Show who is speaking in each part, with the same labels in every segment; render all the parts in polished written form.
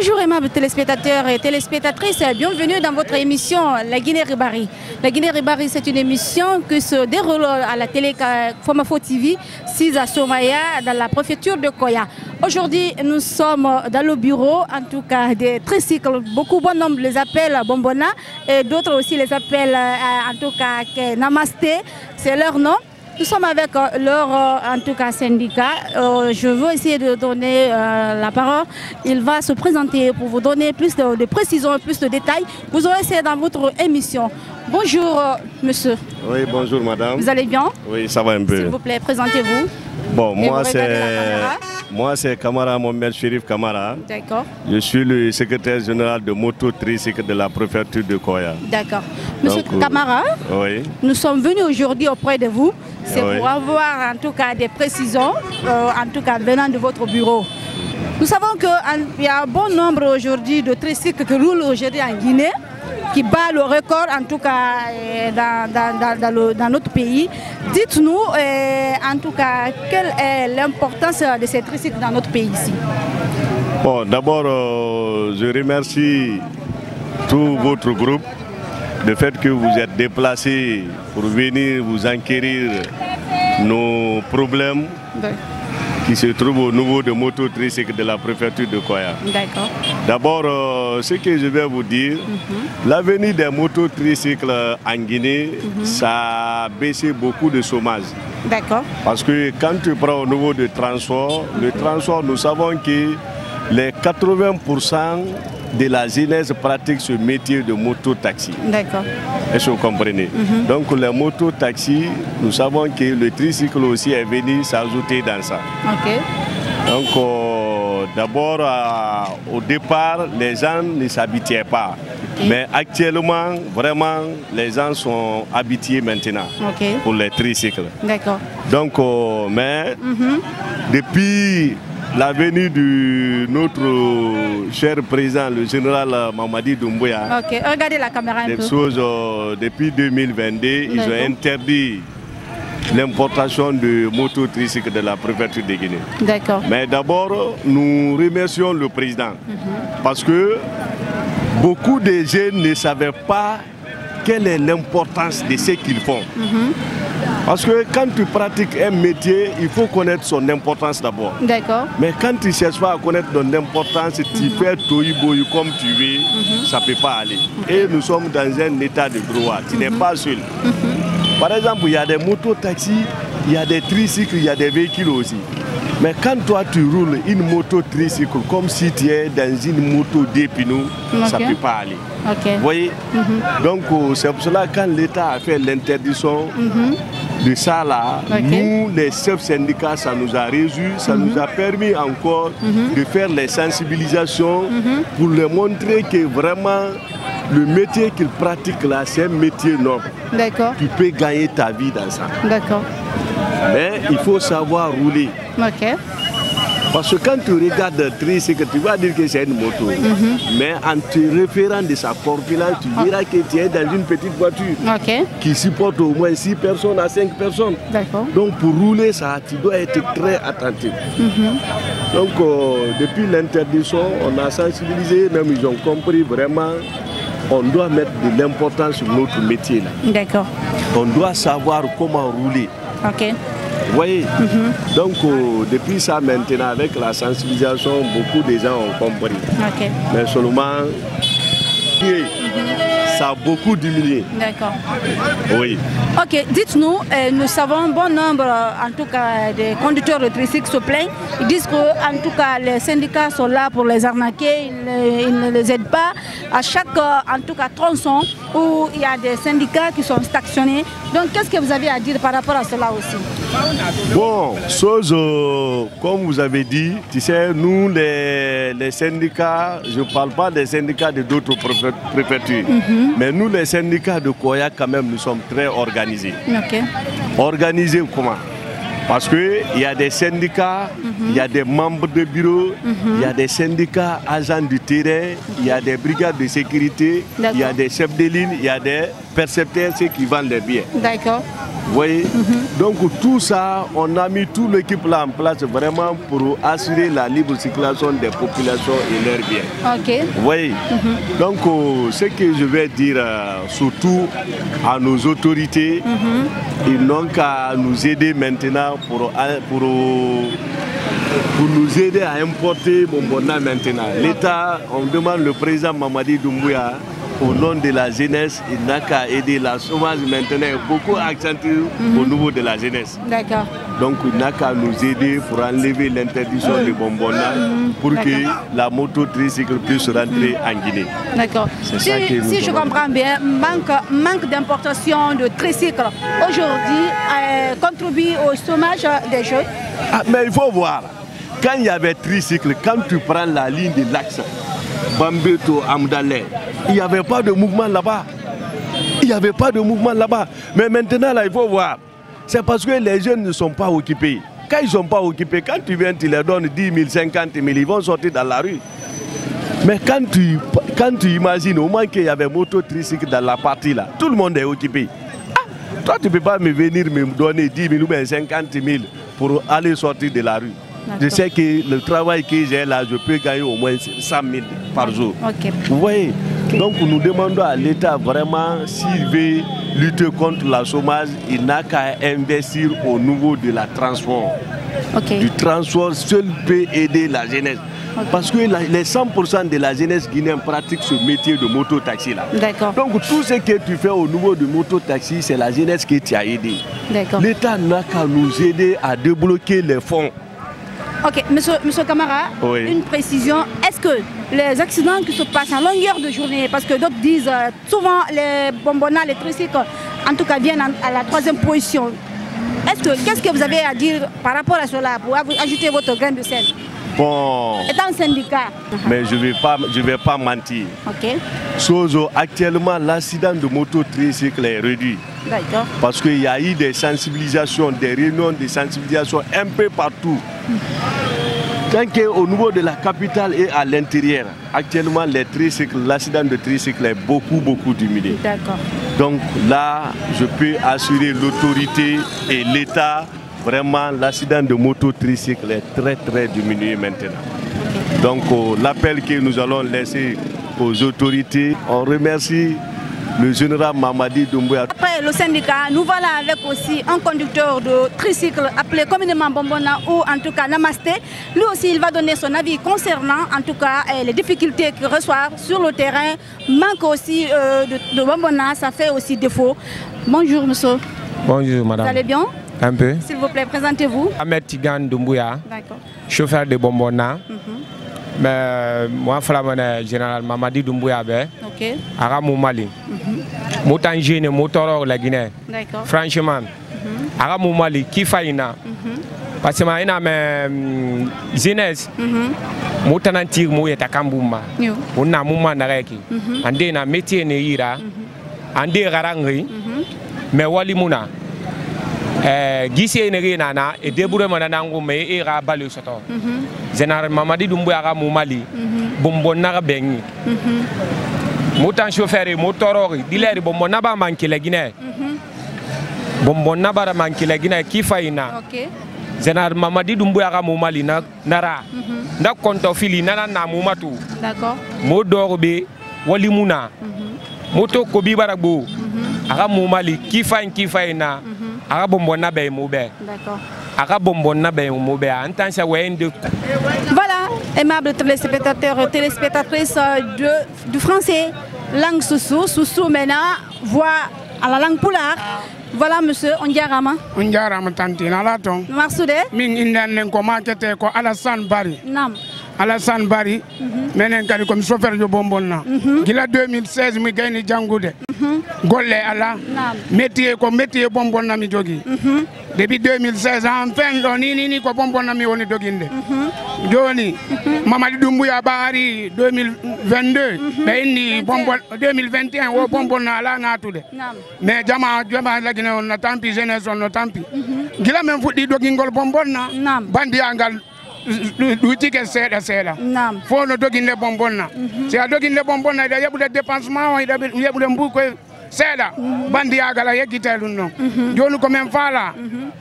Speaker 1: Bonjour aimables téléspectateurs et téléspectatrices, bienvenue dans votre émission La Guinée-Ribari. La Guinée-Ribari, c'est une émission qui se déroule à la télé Fomafo TV, 6 à Somaya, dans la préfecture de Koya. Aujourd'hui, nous sommes dans le bureau, en tout cas des tricycles. Beaucoup bon nombre les appellent Bombona et d'autres aussi les appellent en tout cas Namasté, c'est leur nom. Nous sommes avec leur en tout cas syndicat. Je veux essayer de donner la parole. Il va se présenter pour vous donner plus de précisions, plus de détails. Vous aurez ça dans votre émission. Bonjour monsieur.
Speaker 2: Oui, bonjour madame.
Speaker 1: Vous allez bien?
Speaker 2: Oui, ça va un peu.
Speaker 1: S'il vous plaît, présentez-vous.
Speaker 2: Bon, moi c'est Kamara Mohamed Chérif Kamara.
Speaker 1: D'accord.
Speaker 2: Je suis le secrétaire général de Moto Tricycle de la préfecture de Koya.
Speaker 1: D'accord. Monsieur Kamara,
Speaker 2: oui.
Speaker 1: Nous sommes venus aujourd'hui auprès de vous. C'est pour avoir en tout cas des précisions, en tout cas venant de votre bureau. Nous savons qu'il y a un bon nombre aujourd'hui de tricycles qui roulent aujourd'hui en Guinée, qui bat le record en tout cas dans notre pays. Dites-nous en tout cas quelle est l'importance de ces tricycles dans notre pays ici.
Speaker 2: Bon, d'abord je remercie tout votre groupe. Le fait que vous êtes déplacés pour venir vous enquérir nos problèmes qui se trouvent au niveau de Moto Tricycle de la préfecture de Koya.
Speaker 1: D'accord.
Speaker 2: D'abord, ce que je vais vous dire, l'avenir des motos tricycles en Guinée, ça a baissé beaucoup de chômage.
Speaker 1: D'accord.
Speaker 2: Parce que quand tu prends au niveau de transport, le transport, nous savons que les 80% de la jeunesse pratique ce métier de moto-taxi. D'accord. Est-ce que vous comprenez? Donc les moto-taxi, nous savons que le tricycle aussi est venu s'ajouter dans ça. Ok. Donc d'abord, au départ, les gens ne s'habituaient pas. Okay. Mais actuellement, vraiment, les gens sont habitués maintenant pour les tricycles. D'accord. Donc, mais depuis la venue de notre cher président, le général Mamadi Doumbouya,
Speaker 1: regardez la caméra un
Speaker 2: peu. Depuis 2022, ils ont interdit l'importation de moto-tricycles de la préfecture de Guinée. D'accord. Mais d'abord, nous remercions le président parce que beaucoup de jeunes ne savaient pas quelle est l'importance de ce qu'ils font. Parce que quand tu pratiques un métier, il faut connaître son importance d'abord. D'accord. Mais quand tu ne cherches pas à connaître ton importance, tu fais toïboï comme tu veux, ça ne peut pas aller. Et nous sommes dans un état de droit, tu n'es pas seul. Par exemple, il y a des motos-taxis, il y a des tricycles, il y a des véhicules aussi. Mais quand toi tu roules une moto-tricycle comme si tu es dans une moto d'épineux, ça ne peut pas aller. Vous voyez? Donc c'est pour cela que quand l'État a fait l'interdiction de ça là, nous les chefs syndicats, ça nous a réjoui, ça nous a permis encore de faire les sensibilisations pour leur montrer que vraiment le métier qu'ils pratiquent là, c'est un métier noble. D'accord. Tu peux gagner ta vie dans ça. D'accord. Mais il faut savoir rouler. Ok. Parce que quand tu regardes le tricycle, tu vas dire que c'est une moto. Mais en te référant de sa corpulence, tu diras que tu es dans une petite voiture qui supporte au moins 6 personnes à 5 personnes. Donc pour rouler ça, tu dois être très attentif. Donc depuis l'interdiction, on a sensibilisé, même ils ont compris vraiment. On doit mettre de l'importance sur notre métier là. D'accord. On doit savoir comment rouler. Ok. Vous voyez? Donc depuis ça maintenant, avec la sensibilisation, beaucoup de gens ont compris. Ok. Mais seulement, ça a beaucoup diminué. D'accord. Oui.
Speaker 1: Ok, dites-nous, nous savons bon nombre, en tout cas, des conducteurs de tricycles se plaignent. Ils disent que, en tout cas, les syndicats sont là pour les arnaquer, ils ne les aident pas. À chaque, en tout cas, tronçon où il y a des syndicats qui sont stationnés. Donc, qu'est-ce que vous avez à dire par rapport à cela aussi?
Speaker 2: Bon, chose, comme vous avez dit, tu sais, nous, les syndicats, je ne parle pas des syndicats de d'autres préfectures, mais nous, les syndicats de Koya, quand même, nous sommes très organisés. Organisés comment? Parce qu'il y a des syndicats, il y a des membres de bureau, il y a des syndicats agents du terrain, il y a des brigades de sécurité, il y a des chefs de ligne, il y a des percepteurs, ceux qui vendent les biens. D'accord. voyez. Donc tout ça, on a mis tout l'équipe là en place vraiment pour assurer la libre circulation des populations et leurs biens.
Speaker 1: Ok.
Speaker 2: Vous voyez. Donc ce que je vais dire surtout à nos autorités, ils n'ont qu'à nous aider maintenant pour nous aider à importer Bombona maintenant. L'État, on demande le président Mamadi Doumbouya, au nom de la jeunesse, il n'a qu'à aider la chômage maintenant, beaucoup accentué au niveau de la jeunesse.
Speaker 1: D'accord.
Speaker 2: Donc il n'a qu'à nous aider pour enlever l'interdiction de Bombona pour que la moto tricycle puisse rentrer en Guinée.
Speaker 1: D'accord. Si je comprends bien, manque d'importation de tricycle aujourd'hui contribue au chômage des jeunes.
Speaker 2: Ah, mais il faut voir, quand il y avait tricycle, quand tu prends la ligne de l'axe, Bambeto, Amdalé, il n'y avait pas de mouvement là-bas. Il n'y avait pas de mouvement là-bas. Mais maintenant, là, il faut voir. C'est parce que les jeunes ne sont pas occupés. Quand ils ne sont pas occupés, quand tu viens, tu leur donnes 10 000, 50 000, ils vont sortir dans la rue. Mais quand tu imagines, au moins qu'il y avait moto tricycle dans la partie là, tout le monde est occupé. Ah, toi, tu ne peux pas me venir me donner 10 000 ou 50 000 pour aller sortir de la rue. Je sais que le travail que j'ai là, je peux gagner au moins 100 000 par jour.
Speaker 1: Okay.
Speaker 2: Vous voyez. Donc nous demandons à l'État vraiment, s'il veut lutter contre le chômage, il n'a qu'à investir au niveau de la transport. Du transport seul peut aider la jeunesse. Parce que les 100% de la jeunesse guinéenne pratique ce métier de moto-taxi là. Donc tout ce que tu fais au niveau de moto-taxi, c'est la jeunesse qui t'a aidé. L'État n'a qu'à nous aider à débloquer les fonds.
Speaker 1: Ok, monsieur Camara, une précision. Est-ce que les accidents qui se passent en longueur de journée, parce que d'autres disent souvent les bonbonnas, les tricycles, en tout cas viennent à la 3e position. Qu'est-ce que vous avez à dire par rapport à cela pour ajouter votre grain de sel?
Speaker 2: Bon.
Speaker 1: Étant un syndicat.
Speaker 2: Mais je ne vais pas mentir. Sozo, actuellement, l'accident de moto-tricycle est réduit. Parce qu'il y a eu des sensibilisations, des réunions de sensibilisation un peu partout. Tant qu'au niveau de la capitale et à l'intérieur, actuellement, l'accident de tricycle est beaucoup diminué. Donc là, je peux assurer l'autorité et l'État. Vraiment, l'accident de moto-tricycle est très diminué maintenant. Donc, l'appel que nous allons laisser aux autorités, on remercie le général Mamadi Doumbouya.
Speaker 1: Après le syndicat, nous voilà avec aussi un conducteur de tricycle appelé communément Bombona ou en tout cas Namasté. Lui aussi, il va donner son avis concernant en tout cas les difficultés qu'il reçoit sur le terrain. Manque aussi de Bombona, ça fait aussi défaut. Bonjour monsieur.
Speaker 3: Bonjour madame.
Speaker 1: Vous allez bien?
Speaker 3: Un peu.
Speaker 1: S'il vous plaît, présentez-vous.
Speaker 3: Ahmed Tigan Doumbouya, chauffeur de Bombona. Mais moi, je général Mamadi Doumbouya. Ara Moumali. Moutangine, Moutoro, la Guinée. Franchement, Ara Moumali, qui faïna. Parce que je suis jeunesse. Moutanantir Mouye Takambouma. On a Mouma Nareki. Ande na métier Neira. Ande Rarangri. Mais Wali Mouna. Gisi ene nana et débouré mananango mais era balu soto. Général Mamadi Doumbouya ga Moumali. Bombona bengi. Moutan chauffeur et motorori, dileri Bombona ba manki la Guinée. Bombona ba manki la Guinée qui faïna. Général Mamadi Doumbouya ga Moumali nara. Nda konto fili nana na Moumatu.
Speaker 1: D'accord.
Speaker 3: Modorbe wali Mouna. Moto kobi baragbo. Aga Moumali qui faïna. Aga Bombona be moube.
Speaker 1: D'accord.
Speaker 3: Aga Bombona be moube. Antansa wende.
Speaker 1: Voilà, aimables téléspectateurs et téléspectatrices du français, langue Soussou maintenant, voix à la langue Pulaar. Voilà monsieur, on diarama.
Speaker 4: On diarama tanti na la ton.
Speaker 1: Marsoudé.
Speaker 4: Min indan ko makete ko Alassane Bari.
Speaker 1: Nam.
Speaker 4: Alassane Bari. Menen kali comme chauffeur de Bombona. Gila 2016 mi gayni jangude. Golle ala. Métier ko métier Bombona mi jogi. Depuis 2016 enfin do ni ko Bombona mi woni doginde. Joni Mamadi Doumbouya Bari 2022 be ni Bombona 2021 wo Bombona ala ngatude. Mais jama la Guinée on a tampi jeunesse on a tampi. Gila men fuddi dogingol Bombona. Bandi angal du tike seda fo no doginde Bombona. Si a doginde Bombona da yabude dépensement ida yabude mbuko seda bandi agala yekitelu non joni ko men fala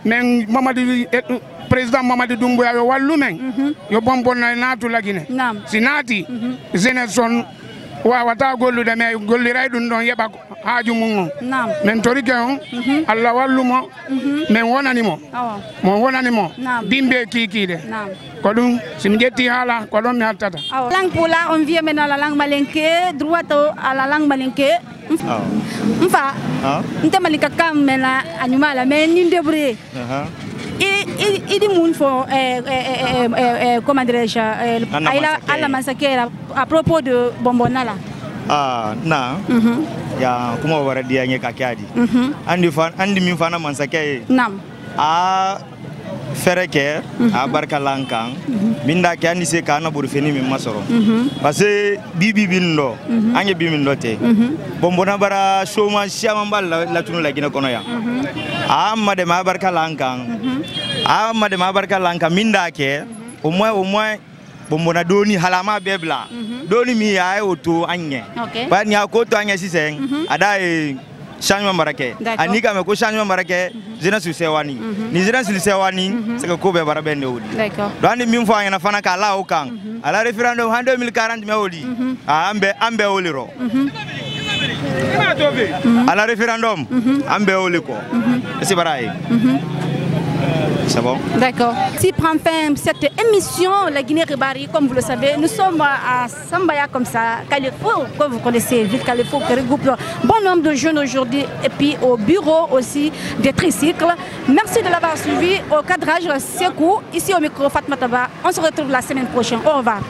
Speaker 4: men Mamadou président Mamadou Doumbouya yo wallu men yo bombonna natu lagine sinati Zeneson wawata gollude me golliray ɗum ɗon yeɓa haaju mum on min torike on Allah wallumo min wonanimo mo wonanimo bimbe kikiide ko ɗum somi ƴetti haala ko ɗon mi hattata.
Speaker 1: Langue pulaar, on vient maintenant à la langue malinké, droit à la langue malinké. Enfin, on te malika kam mena animal mais ni débrouiller. Il dit moun fo comment dirais-je à la massacre à propos de Bombonala.
Speaker 5: Na ya kuma wara dia nye kakiadi andi min fana mansake
Speaker 1: nam
Speaker 5: fereke a barka lankan minda ke andi se kana burfeni min masoro parce que bibi bindo anye bimindo te Bombona bara shoma shama mbal la tunu la gina kono ya amma de ma barka lankan minda ke au moins Bombona doni halama bebla doni mi ya oto anye ba ni akoto anye sisen ada changement barake anika me ko changement barake zena su sewani ni zena su sewani c'est que ko be bara bende wodi d'accord donc mi fo anya fana ka la o kan ala référendum en 2040 me wodi ambe oliro ala référendum ambe oliko c'est pareil. C'est bon? D'accord.
Speaker 1: Si prend fin cette émission, la Guinée-Ribari, comme vous le savez, nous sommes à Sambaya comme ça, Carrefour, comme vous connaissez, ville Carrefour qui regroupe bon nombre de jeunes aujourd'hui et puis au bureau aussi des tricycles. Merci de l'avoir suivi au cadrage Sekou, ici au micro Fatma Taba. On se retrouve la semaine prochaine. Au revoir.